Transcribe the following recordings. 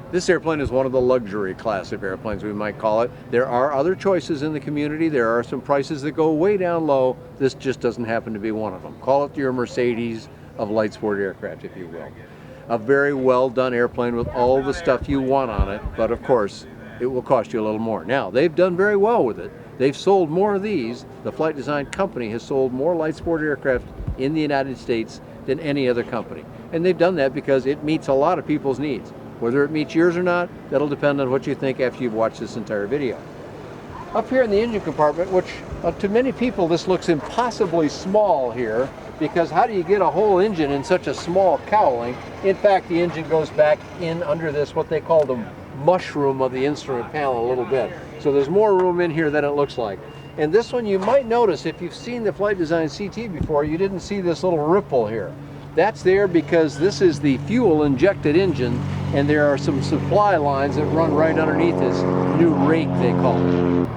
This airplane is one of the luxury class of airplanes, we might call it. There are other choices in the community. There are some prices that go way down low. This just doesn't happen to be one of them. Call it your Mercedes of light sport aircraft, if you will. A very well done airplane with all the stuff you want on it, but of course, it will cost you a little more. Now, they've done very well with it. They've sold more of these. The Flight Design Company has sold more light sport aircraft in the United States than any other company. And they've done that because it meets a lot of people's needs. Whether it meets yours or not, that'll depend on what you think after you've watched this entire video. Up here in the engine compartment, which to many people this looks impossibly small here, because how do you get a whole engine in such a small cowling? In fact, the engine goes back in under this, what they call the mushroom of the instrument panel a little bit. So there's more room in here than it looks like. And this one you might notice, if you've seen the Flight Design CT before, you didn't see this little ripple here. That's there because this is the fuel injected engine, and there are some supply lines that run right underneath this new rake, they call it.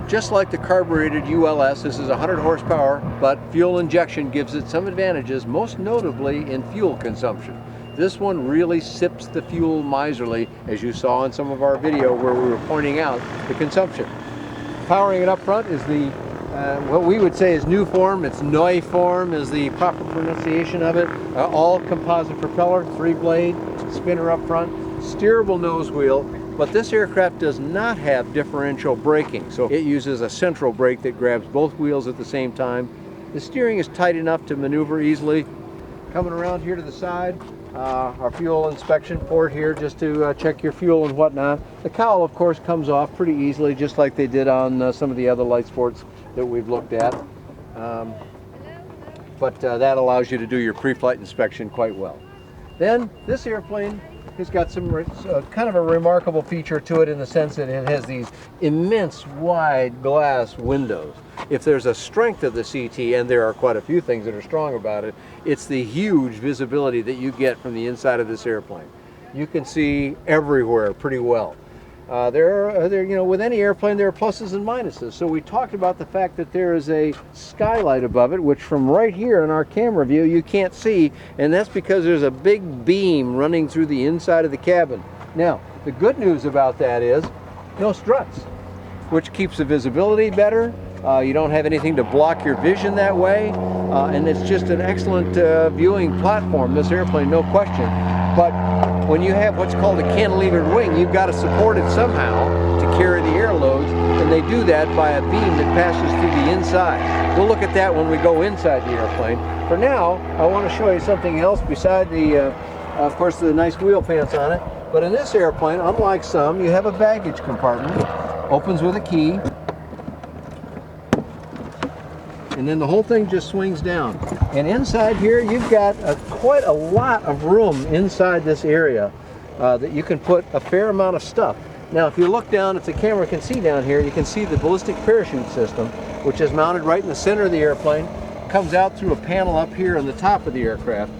Just like the carbureted ULS, this is 100 horsepower, but fuel injection gives it some advantages, most notably in fuel consumption. This one really sips the fuel miserly, as you saw in some of our video where we were pointing out the consumption. Powering it up front is the what we would say is new form. It's Neu form is the proper pronunciation of it. All composite propeller, 3-blade, spinner up front, steerable nose wheel. But this aircraft does not have differential braking, so it uses a central brake that grabs both wheels at the same time. The steering is tight enough to maneuver easily. Coming around here to the side, our fuel inspection port here just to check your fuel and whatnot. The cowl, of course, comes off pretty easily, just like they did on some of the other light sports that we've looked at. But that allows you to do your pre-flight inspection quite well. Then this airplane has got some kind of a remarkable feature to it in the sense that it has these immense wide glass windows. If there's a strength of the CT, and there are quite a few things that are strong about it, it's the huge visibility that you get from the inside of this airplane. You can see everywhere pretty well. You know, with any airplane there are pluses and minuses. So we talked about the fact that there is a skylight above it, which from right here in our camera view you can't see, and that's because there's a big beam running through the inside of the cabin. Now, the good news about that is no struts, which keeps the visibility better. You don't have anything to block your vision that way, and it's just an excellent viewing platform, this airplane, no question. But when you have what's called a cantilevered wing, you've got to support it somehow to carry the air loads, and they do that by a beam that passes through the inside. We'll look at that when we go inside the airplane. For now, I want to show you something else beside the, of course, the nice wheel pants on it. But in this airplane, unlike some, you have a baggage compartment. Opens with a key. And then the whole thing just swings down. And inside here, you've got quite a lot of room inside this area that you can put a fair amount of stuff. Now, if you look down, if the camera can see down here, you can see the ballistic parachute system, which is mounted right in the center of the airplane, comes out through a panel up here on the top of the aircraft.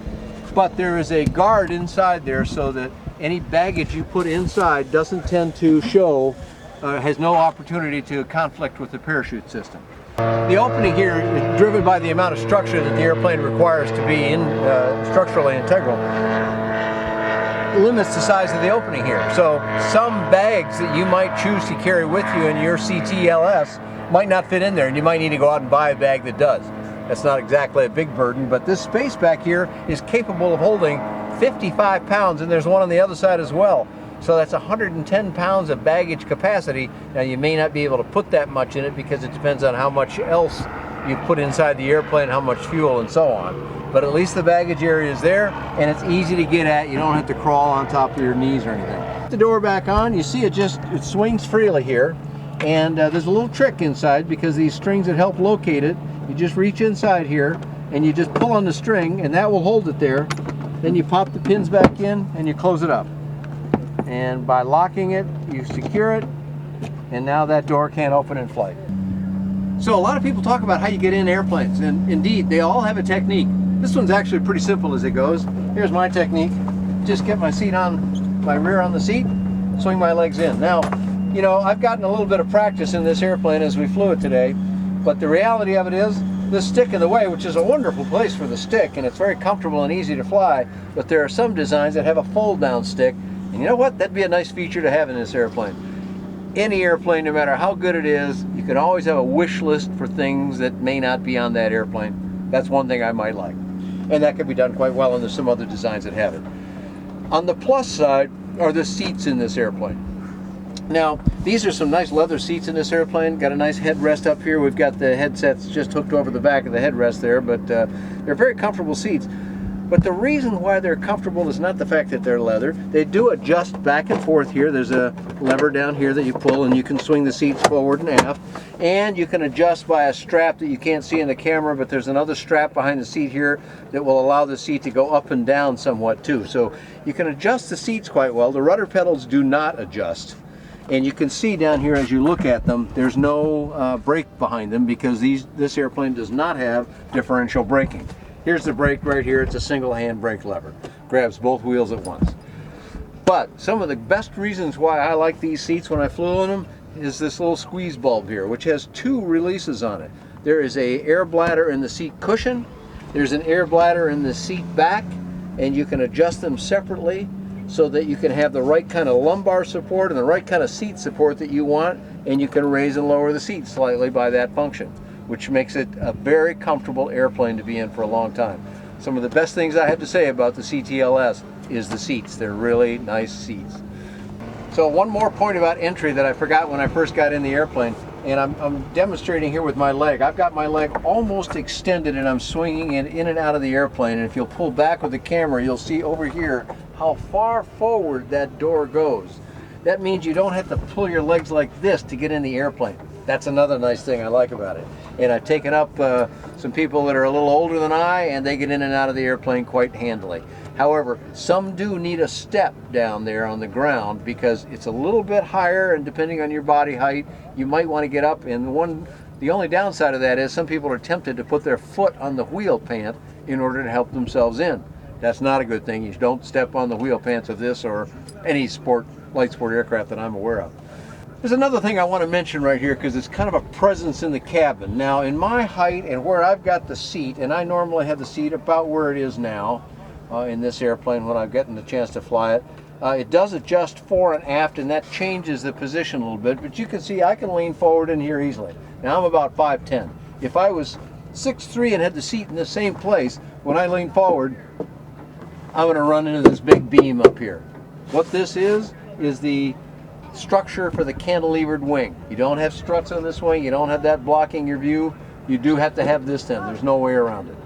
But there is a guard inside there so that any baggage you put inside doesn't tend to show, has no opportunity to conflict with the parachute system. The opening here is driven by the amount of structure that the airplane requires to be structurally integral. Limits the size of the opening here. So some bags that you might choose to carry with you in your CTLS might not fit in there, and you might need to go out and buy a bag that does. That's not exactly a big burden, but this space back here is capable of holding 55 pounds, and there's one on the other side as well. So that's 110 pounds of baggage capacity. Now you may not be able to put that much in it because it depends on how much else you put inside the airplane, how much fuel and so on. But at least the baggage area is there, and it's easy to get at. You don't have to crawl on top of your knees or anything. Put the door back on, you see it swings freely here. And there's a little trick inside because these strings that help locate it, you just reach inside here and you just pull on the string and that will hold it there. Then you pop the pins back in and you close it up. And by locking it, you secure it, and now that door can't open in flight. So a lot of people talk about how you get in airplanes, and indeed, they all have a technique. This one's actually pretty simple as it goes. Here's my technique. Just get my seat on, my rear on the seat, swing my legs in. Now, you know, I've gotten a little bit of practice in this airplane as we flew it today, but the reality of it is, the stick in the way, which is a wonderful place for the stick, and it's very comfortable and easy to fly, but there are some designs that have a fold-down stick, And you know what? That'd be a nice feature to have in this airplane. Any airplane, no matter how good it is, you can always have a wish list for things that may not be on that airplane. That's one thing I might like. And that could be done quite well, and there's some other designs that have it. On the plus side are the seats in this airplane. Now, these are some nice leather seats in this airplane. Got a nice headrest up here. We've got the headsets just hooked over the back of the headrest there, but they're very comfortable seats. But the reason why they're comfortable is not the fact that they're leather. They do adjust back and forth here. There's a lever down here that you pull, and you can swing the seats forward and aft. And you can adjust by a strap that you can't see in the camera, but there's another strap behind the seat here that will allow the seat to go up and down somewhat too. So you can adjust the seats quite well. The rudder pedals do not adjust. And you can see down here as you look at them, there's no brake behind them because this airplane does not have differential braking. Here's the brake right here. It's a single hand brake lever. Grabs both wheels at once. But some of the best reasons why I like these seats when I flew on them is this little squeeze bulb here, which has two releases on it. There is a air bladder in the seat cushion. There's an air bladder in the seat back, and you can adjust them separately so that you can have the right kind of lumbar support and the right kind of seat support that you want, and you can raise and lower the seat slightly by that function, which makes it a very comfortable airplane to be in for a long time. Some of the best things I have to say about the CTLS is the seats. They're really nice seats. So one more point about entry that I forgot when I first got in the airplane, and I'm demonstrating here with my leg. I've got my leg almost extended and I'm swinging it in and out of the airplane, and if you'll pull back with the camera, you'll see over here how far forward that door goes. That means you don't have to pull your legs like this to get in the airplane. That's another nice thing I like about it. And I've taken up some people that are a little older than I, and they get in and out of the airplane quite handily. However, some do need a step down there on the ground because it's a little bit higher, and depending on your body height, you might want to get up. And the only downside of that is some people are tempted to put their foot on the wheel pant in order to help themselves in. That's not a good thing. You don't step on the wheel pants of this or any light sport aircraft that I'm aware of. There's another thing I want to mention right here because it's kind of a presence in the cabin. Now, in my height and where I've got the seat, and I normally have the seat about where it is now in this airplane when I'm getting the chance to fly it, it does adjust fore and aft, and that changes the position a little bit, but you can see I can lean forward in here easily. Now, I'm about 5'10". If I was 6'3" and had the seat in the same place, when I lean forward, I'm going to run into this big beam up here. What this is the structure for the cantilevered wing. You don't have struts on this wing. You don't have that blocking your view. You do have to have this then. There's no way around it.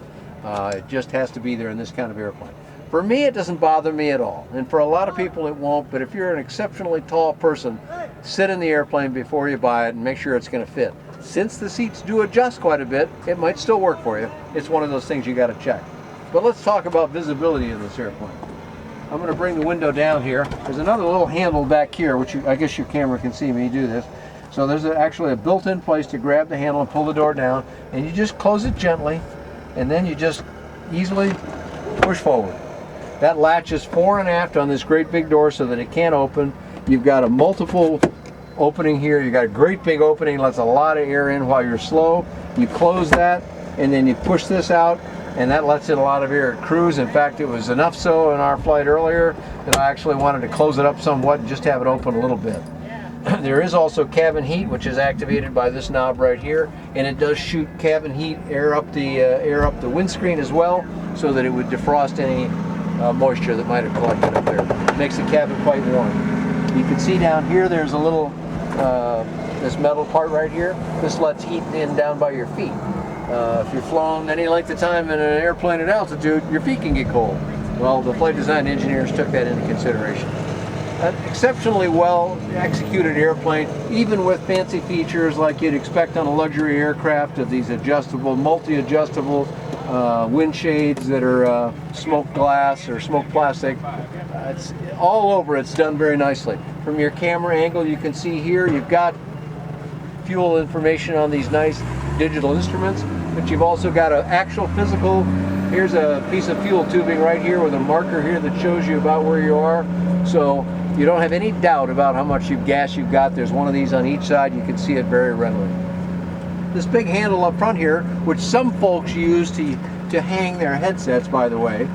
It just has to be there in this kind of airplane. For me, it doesn't bother me at all. And for a lot of people, it won't. But if you're an exceptionally tall person, sit in the airplane before you buy it and make sure it's going to fit. Since the seats do adjust quite a bit, it might still work for you. It's one of those things you got to check. But let's talk about visibility in this airplane. I'm going to bring the window down here. There's another little handle back here, which I guess your camera can see me do this. So there's actually a built-in place to grab the handle and pull the door down, and you just close it gently, and then you just easily push forward. That latches fore and aft on this great big door so that it can't open. You've got a multiple opening here. You've got a great big opening, lets a lot of air in while you're slow. You close that, and then you push this out, and that lets in a lot of air at cruise. In fact, it was enough so in our flight earlier that I actually wanted to close it up somewhat and just have it open a little bit. There is also cabin heat, which is activated by this knob right here, and it does shoot cabin heat air up the windscreen as well, so that it would defrost any moisture that might have collected up there. It makes the cabin quite warm. You can see down here there's a little this metal part right here. This lets heat in down by your feet. If you've flown any length of time in an airplane at altitude, your feet can get cold. Well, the flight design engineers took that into consideration. An exceptionally well executed airplane, even with fancy features like you'd expect on a luxury aircraft of these adjustable, multi-adjustable wind shades that are smoked glass or smoked plastic. It's all over. It's done very nicely. From your camera angle, you can see here you've got fuel information on these nice digital instruments, but you've also got an actual physical. Here's a piece of fuel tubing right here with a marker here that shows you about where you are, so you don't have any doubt about how much gas you've got. There's one of these on each side. You can see it very readily. This big handle up front here, which some folks use to hang their headsets, by the way,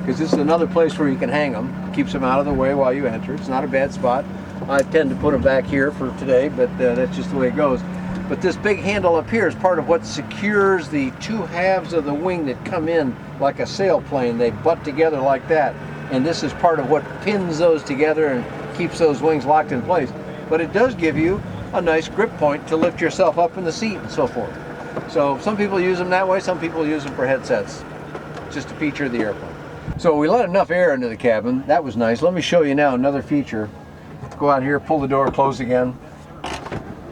because this is another place where you can hang them. keeps them out of the way while you enter. It's not a bad spot. I tend to put them back here for today, but that's just the way it goes. But this big handle up here is part of what secures the two halves of the wing that come in like a sailplane. They butt together like that. And this is part of what pins those together and keeps those wings locked in place. But it does give you a nice grip point to lift yourself up in the seat and so forth. So some people use them that way, some people use them for headsets. Just a feature of the airplane. So we let enough air into the cabin. That was nice. Let me show you now another feature. Go out here, pull the door closed again.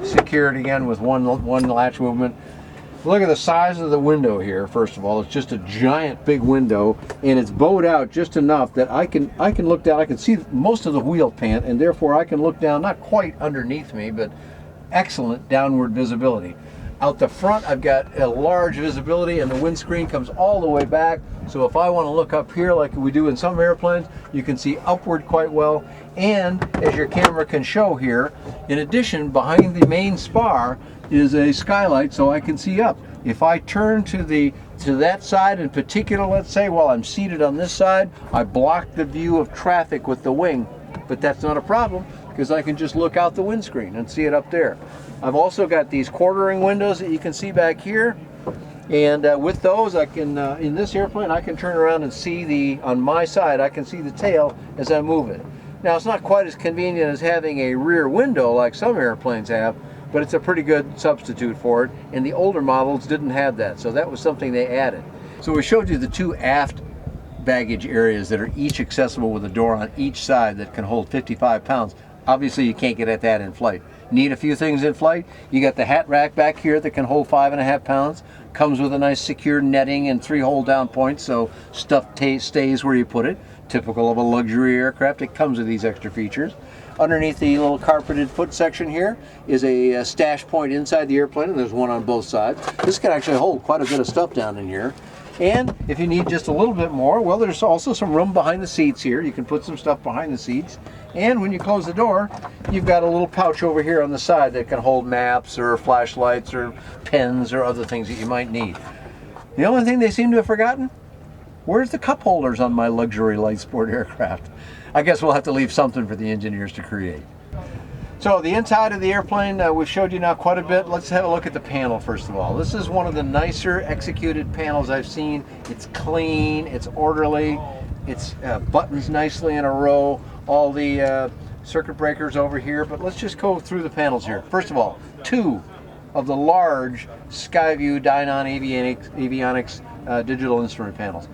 Secure it again with one latch movement. Look at the size of the window here. First of all, it's just a giant big window, and it's bowed out just enough that I can look down. I can see most of the wheel pant, and therefore I can look down, not quite underneath me, but excellent downward visibility. Out the front, I've got a large visibility, and the windscreen comes all the way back. So if I want to look up here like we do in some airplanes, you can see upward quite well. And as your camera can show here, in addition, behind the main spar is a skylight so I can see up. If I turn to that side in particular, let's say, while I'm seated on this side, I block the view of traffic with the wing. But that's not a problem, because I can just look out the windscreen and see it up there. I've also got these quartering windows that you can see back here, and with those I can, in this airplane, I can turn around and see on my side, I can see the tail as I move it. Now it's not quite as convenient as having a rear window like some airplanes have, but it's a pretty good substitute for it, and the older models didn't have that, so that was something they added. So we showed you the two aft baggage areas that are each accessible with a door on each side that can hold 55 pounds. Obviously you can't get at that in flight. Need a few things in flight. You got the hat rack back here that can hold 5.5 pounds. Comes with a nice secure netting and 3 hold down points, so stuff stays where you put it. Typical of a luxury aircraft, it comes with these extra features. Underneath the little carpeted foot section here is a stash point inside the airplane, and there's one on both sides. This can actually hold quite a bit of stuff down in here. And if you need just a little bit more, well, there's also some room behind the seats here. You can put some stuff behind the seats. And when you close the door, you've got a little pouch over here on the side that can hold maps or flashlights or pens or other things that you might need. The only thing they seem to have forgotten, where's the cup holders on my luxury light sport aircraft? I guess we'll have to leave something for the engineers to create. So the inside of the airplane, we've showed you now quite a bit. Let's have a look at the panel first of all. This is one of the nicer executed panels I've seen. It's clean, it's orderly, it's buttons nicely in a row, all the circuit breakers over here, but let's just go through the panels here. First of all, 2 of the large Skyview Dynon avionics digital instrument panels.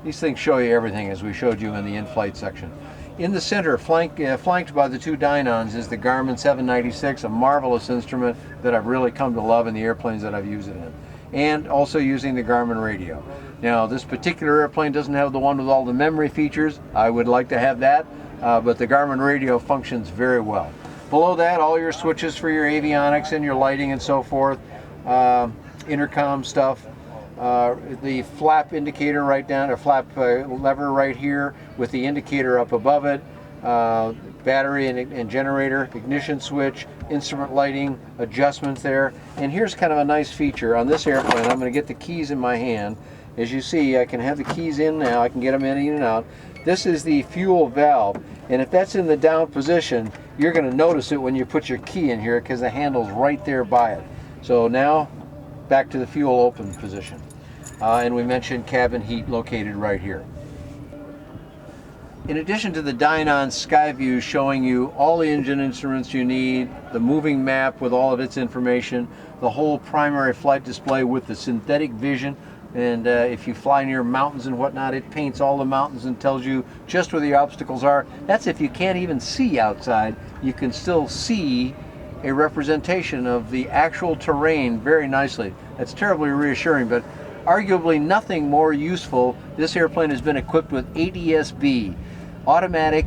These things show you everything as we showed you in the in-flight section. In the center, flanked by the 2 Dynons, is the Garmin 796, a marvelous instrument that I've really come to love in the airplanes that I've used it in. And also using the Garmin radio. Now, this particular airplane doesn't have the one with all the memory features. I would like to have that, but the Garmin radio functions very well. Below that, all your switches for your avionics and your lighting and so forth, intercom stuff. The flap indicator right down, or flap lever right here with the indicator up above it, battery and generator, ignition switch, instrument lighting, adjustments there. And here's kind of a nice feature on this airplane. I'm going to get the keys in my hand. As you see, I can have the keys in now. I can get them in and out. This is the fuel valve, and if that's in the down position, you're going to notice it when you put your key in here because the handle's right there by it. So now, back to the fuel open position. And we mentioned cabin heat located right here. In addition to the Dynon Skyview showing you all the engine instruments you need, the moving map with all of its information, the whole primary flight display with the synthetic vision, and if you fly near mountains and whatnot, it paints all the mountains and tells you just where the obstacles are. That's if you can't even see outside, you can still see a representation of the actual terrain very nicely. That's terribly reassuring, but arguably nothing more useful. This airplane has been equipped with ADS-B, Automatic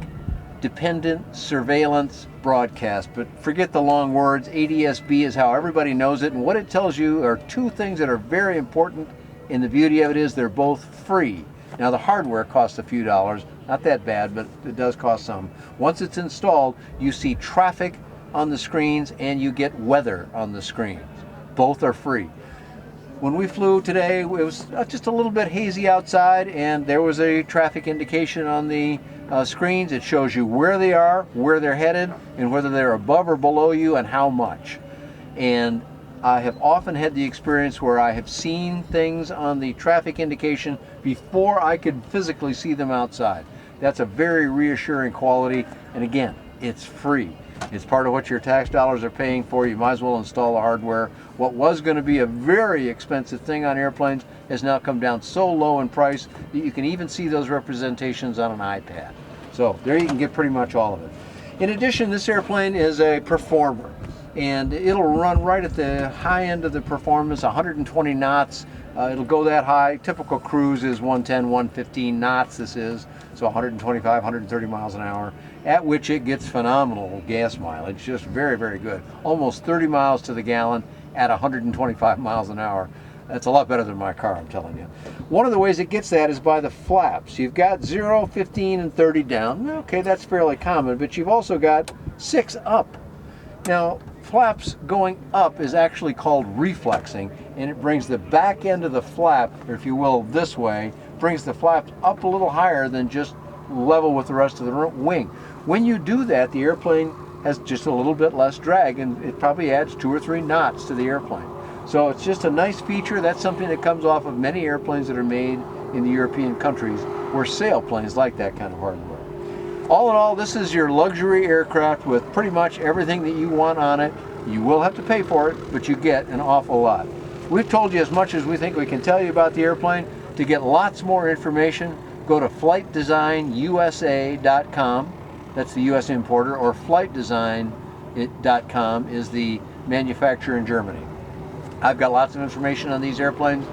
Dependent Surveillance Broadcast. But forget the long words, ADS-B is how everybody knows it, and what it tells you are 2 things that are very important, and the beauty of it is they're both free. Now the hardware costs a few dollars, not that bad, but it does cost some. Once it's installed, you see traffic on the screens and you get weather on the screens. Both are free. When we flew today, it was just a little bit hazy outside, and there was a traffic indication on the screens. It shows you where they are, where they're headed, and whether they're above or below you and how much. And I have often had the experience where I have seen things on the traffic indication before I could physically see them outside. That's a very reassuring quality, and again, it's free. It's part of what your tax dollars are paying for. You might as well install the hardware. What was going to be a very expensive thing on airplanes has now come down so low in price that you can even see those representations on an iPad. So there you can get pretty much all of it. In addition, this airplane is a performer, and it'll run right at the high end of the performance, 120 knots. It'll go that high. Typical cruise is 110, 115 knots this is, so 125, 130 miles an hour, at which it gets phenomenal gas mileage, just very, very good. Almost 30 miles to the gallon at 125 miles an hour. That's a lot better than my car, I'm telling you. One of the ways it gets that is by the flaps. You've got 0, 15, and 30 down. Okay, that's fairly common, but you've also got 6 up. Now, flaps going up is actually called reflexing, and it brings the back end of the flap, or if you will, this way, brings the flaps up a little higher than just level with the rest of the wing. When you do that, the airplane has just a little bit less drag, and it probably adds 2 or 3 knots to the airplane. So it's just a nice feature. That's something that comes off of many airplanes that are made in the European countries where sailplanes like that kind of hardware. All in all, this is your luxury aircraft with pretty much everything that you want on it. You will have to pay for it, but you get an awful lot. We've told you as much as we think we can tell you about the airplane. To get lots more information, go to flightdesignusa.com. That's the US importer, or flightdesign.com is the manufacturer in Germany. I've got lots of information on these airplanes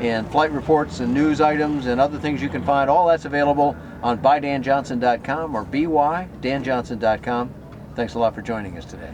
and flight reports and news items and other things you can find. All that's available on bydanjohnson.com or bydanjohnson.com. Thanks a lot for joining us today.